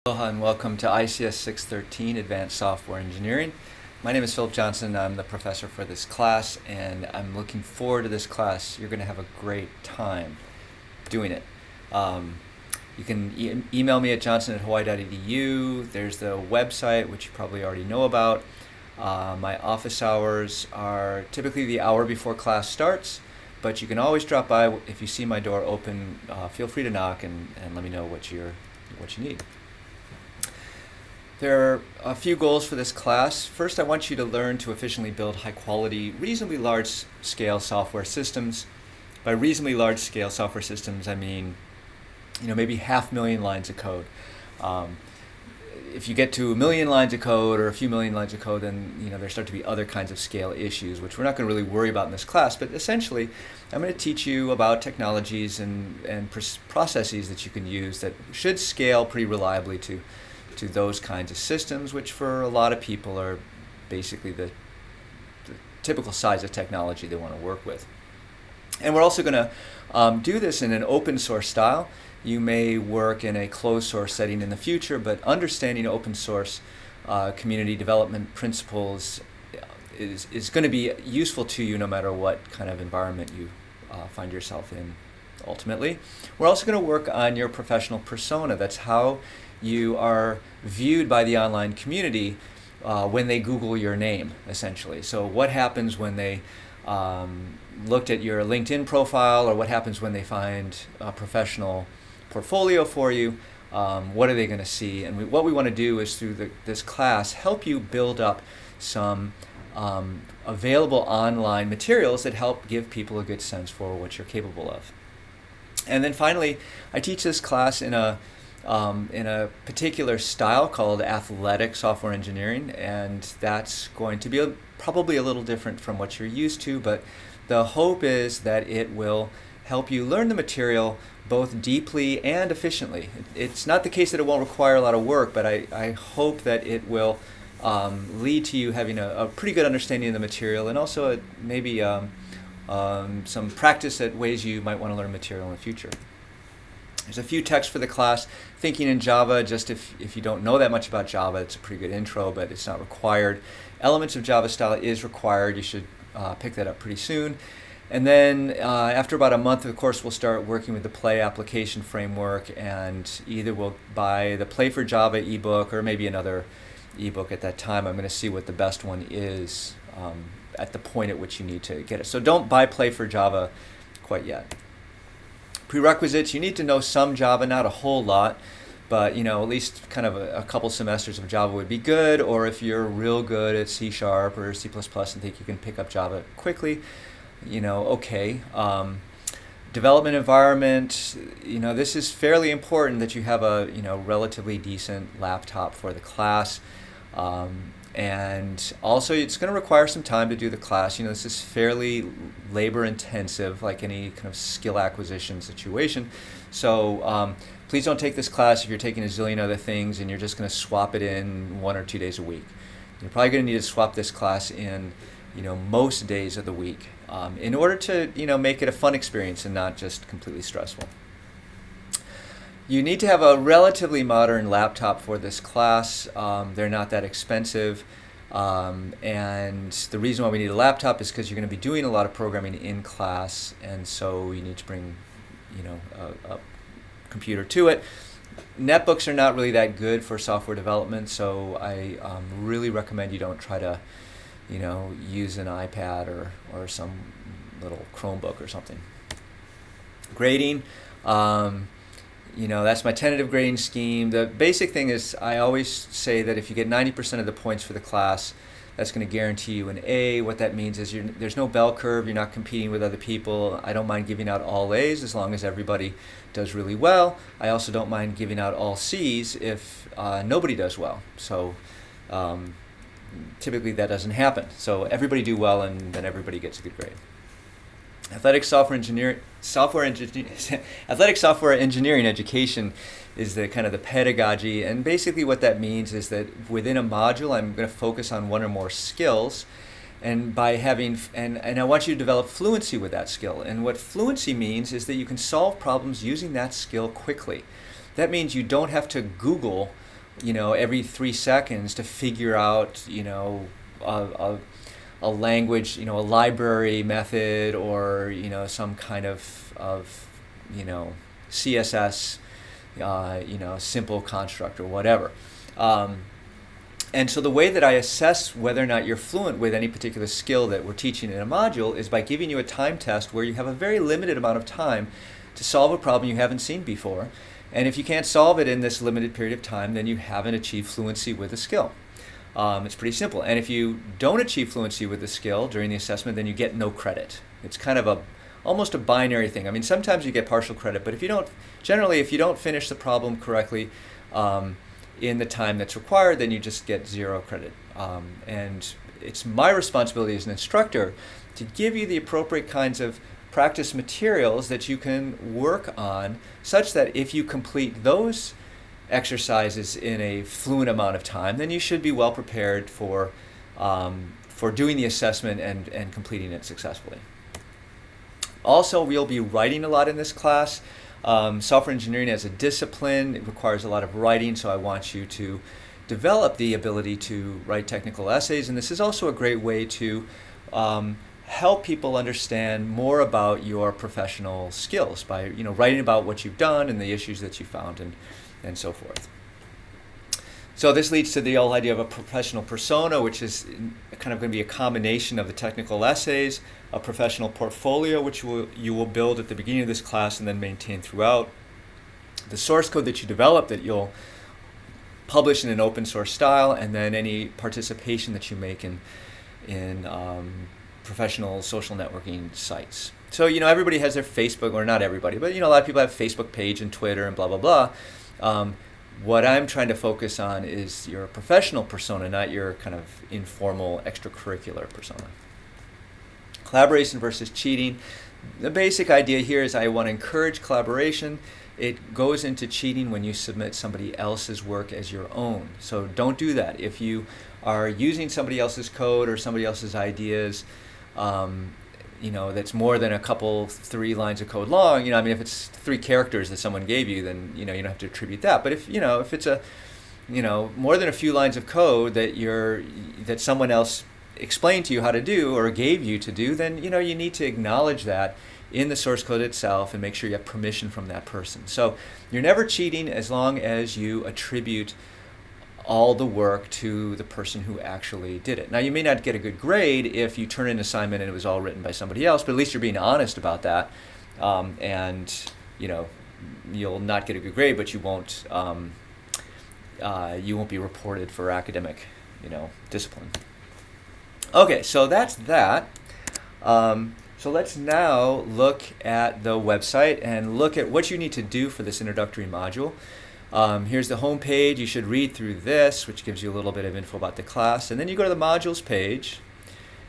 Aloha and welcome to ICS 613 Advanced Software Engineering. My name is Philip Johnson. I'm the professor for this class and I'm looking forward to this class. You're going to have a great time doing it. You can email me at johnson@hawaii.edu. There's the website, which you probably already know about. My office hours are typically the hour before class starts, but you can always drop by. If you see my door open, feel free to knock and let me know what you need. There are a few goals for this class. First, I want you to learn to efficiently build high-quality, reasonably large-scale software systems. By reasonably large-scale software systems, I mean, maybe 500,000 lines of code. If you get to 1,000,000 lines of code or a few million lines of code, then there start to be other kinds of scale issues, which we're not going to really worry about in this class. But essentially, I'm going to teach you about technologies and processes that you can use that should scale pretty reliably to those kinds of systems, which for a lot of people are basically the typical size of technology they want to work with. And we're also going to do this in an open source style. You may work in a closed source setting in the future, but understanding open source community development principles is going to be useful to you no matter what kind of environment you find yourself in ultimately. We're also going to work on your professional persona. That's how you are viewed by the online community when they Google your name, essentially. So what happens when they looked at your LinkedIn profile, or what happens when they find a professional portfolio for you? What are they going to see? And what we want to do is, through this class, help you build up some available online materials that help give people a good sense for what you're capable of. And then finally, I teach this class in a particular style called athletic software engineering, and that's going to be probably a little different from what you're used to, but the hope is that it will help you learn the material both deeply and efficiently. It's not the case that it won't require a lot of work, but I hope that it will lead to you having a pretty good understanding of the material, and also maybe some practice at ways you might want to learn material in the future. There's a few texts for the class. Thinking in Java, just if you don't know that much about Java, it's a pretty good intro, but it's not required. Elements of Java style is required. You should pick that up pretty soon. And then after about a month, of course, we'll start working with the Play application framework, and either we'll buy the Play for Java ebook or maybe another ebook at that time. I'm going to see what the best one is at the point at which you need to get it. So don't buy Play for Java quite yet. Prerequisites: you need to know some Java, not a whole lot, but at least kind of a couple semesters of Java would be good. Or if you're real good at C# or C++ and think you can pick up Java quickly, okay. Development environment: this is fairly important that you have a relatively decent laptop for the class. And also, it's going to require some time to do the class. This is fairly labor intensive, like any kind of skill acquisition situation. So please don't take this class if you're taking a zillion other things and you're just going to swap it in 1 or 2 days a week. You're probably going to need to swap this class in most days of the week in order to make it a fun experience and not just completely stressful. You need to have a relatively modern laptop for this class. They're not that expensive. And the reason why we need a laptop is because you're going to be doing a lot of programming in class, and so you need to bring a computer to it. Netbooks are not really that good for software development, so I really recommend you don't try to use an iPad or some little Chromebook or something. Grading. That's my tentative grading scheme. The basic thing is, I always say that if you get 90% of the points for the class, that's going to guarantee you an A. What that means is there's no bell curve. You're not competing with other people. I don't mind giving out all A's as long as everybody does really well. I also don't mind giving out all C's if nobody does well. So typically that doesn't happen. So everybody do well, and then everybody gets a good grade. Athletic software engineering education is the kind of the pedagogy, and basically what that means is that within a module I'm going to focus on one or more skills, and by having and I want you to develop fluency with that skill. And what fluency means is that you can solve problems using that skill quickly. That means you don't have to Google every 3 seconds to figure out, a language, a library method, or, some kind of CSS, simple construct or whatever. And so the way that I assess whether or not you're fluent with any particular skill that we're teaching in a module is by giving you a time test where you have a very limited amount of time to solve a problem you haven't seen before. And if you can't solve it in this limited period of time, then you haven't achieved fluency with the skill. It's pretty simple. And if you don't achieve fluency with the skill during the assessment, then you get no credit. It's kind of almost a binary thing. I mean, sometimes you get partial credit, but if you don't finish the problem correctly, in the time that's required, then you just get 0 credit. And it's my responsibility as an instructor to give you the appropriate kinds of practice materials that you can work on, such that if you complete those exercises in a fluent amount of time, then you should be well prepared for doing the assessment and completing it successfully. Also, we'll be writing a lot in this class. Software engineering as a discipline, it requires a lot of writing, so I want you to develop the ability to write technical essays, and this is also a great way to help people understand more about your professional skills by writing about what you've done and the issues that you found and so forth. So this leads to the whole idea of a professional persona, which is kind of going to be a combination of the technical essays, a professional portfolio, which you will build at the beginning of this class and then maintain throughout, the source code that you develop that you'll publish in an open source style, and then any participation that you make in professional social networking sites. So everybody has their Facebook, or not everybody, but a lot of people have Facebook page and Twitter and blah blah blah. What I'm trying to focus on is your professional persona, not your kind of informal extracurricular persona. Collaboration versus cheating. The basic idea here is I want to encourage collaboration. It goes into cheating when you submit somebody else's work as your own. So don't do that. If you are using somebody else's code or somebody else's ideas, that's more than 3 lines of code long, if it's 3 characters that someone gave you, then, you don't have to attribute that. But if it's more than a few lines of code that someone else explained to you how to do or gave you to do, then, you need to acknowledge that in the source code itself and make sure you have permission from that person. So you're never cheating as long as you attribute all the work to the person who actually did it. Now, you may not get a good grade if you turn in an assignment and it was all written by somebody else, but at least you're being honest about that. You'll not get a good grade, but you won't be reported for academic, discipline. Okay, so that's that. So let's now look at the website and look at what you need to do for this introductory module. Here's the home page. You should read through this, which gives you a little bit of info about the class. And then you go to the modules page,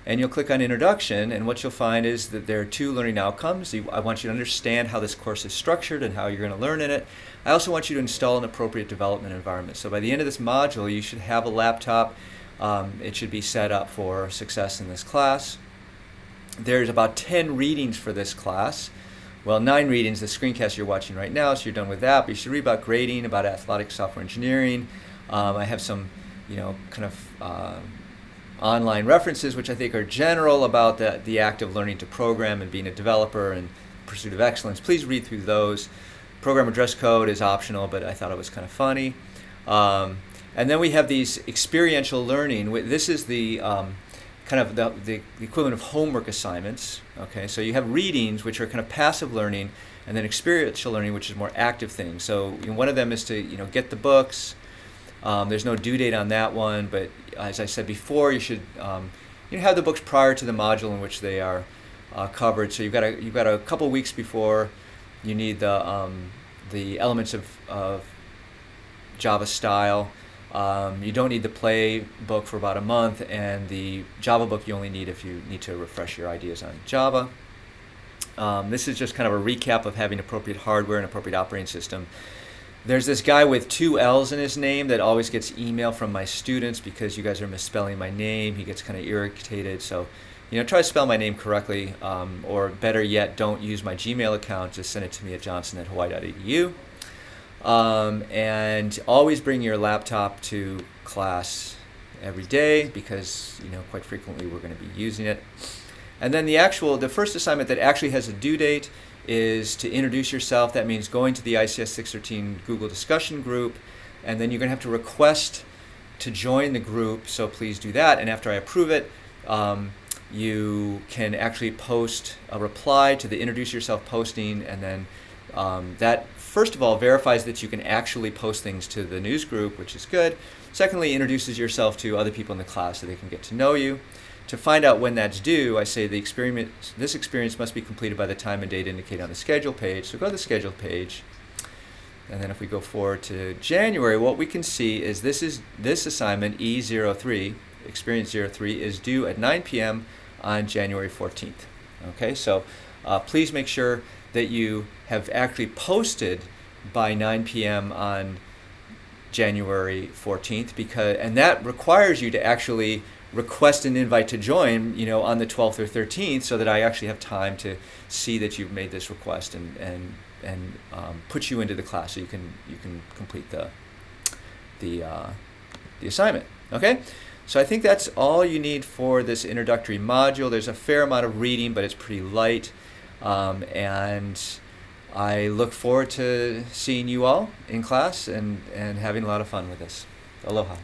and you'll click on Introduction. And what you'll find is that there are 2 learning outcomes. I want you to understand how this course is structured and how you're going to learn in it. I also want you to install an appropriate development environment. So by the end of this module, you should have a laptop. It should be set up for success in this class. There's about 10 readings for this class. Well, 9 readings, the screencast you're watching right now, so you're done with that. But you should read about grading, about athletic software engineering. I have some, online references, which I think are general about the act of learning to program and being a developer and pursuit of excellence. Please read through those. Programmer dress code is optional, but I thought it was kind of funny. And then we have these experiential learning. This is the the equivalent of homework assignments. Okay, so you have readings, which are kind of passive learning, and then experiential learning, which is more active things. So one of them is to get the books. There's no due date on that one, but as I said before, you should have the books prior to the module in which they are covered. So you've got a couple weeks before you need the elements of Java style. You don't need the play book for about a month, and the Java book you only need if you need to refresh your ideas on Java. This is just kind of a recap of having appropriate hardware and appropriate operating system. There's this guy with 2 L's in his name that always gets email from my students because you guys are misspelling my name. He gets kind of irritated, so try to spell my name correctly, or better yet, don't use my Gmail account. Just send it to me at johnson@hawaii.edu. And always bring your laptop to class every day because, quite frequently we're going to be using it. And then the first assignment that actually has a due date is to introduce yourself. That means going to the ICS 613 Google discussion group, and then you're going to have to request to join the group, so please do that. And after I approve it, you can actually post a reply to the introduce yourself posting, and then that first of all verifies that you can actually post things to the news group, which is good. Secondly, introduces yourself to other people in the class so they can get to know you. To find out when that's due, I say this experience must be completed by the time and date indicated on the schedule page. So go to the schedule page, and then if we go forward to January, what we can see is this assignment E03, Experience 03, is due at 9 p.m. on January 14th. Okay, so please make sure that you have actually posted by 9 p.m. on January 14th, and that requires you to actually request an invite to join, on the 12th or 13th, so that I actually have time to see that you've made this request and put you into the class so you can complete the assignment. Okay, so I think that's all you need for this introductory module. There's a fair amount of reading, but it's pretty light, and I look forward to seeing you all in class and having a lot of fun with this. Aloha.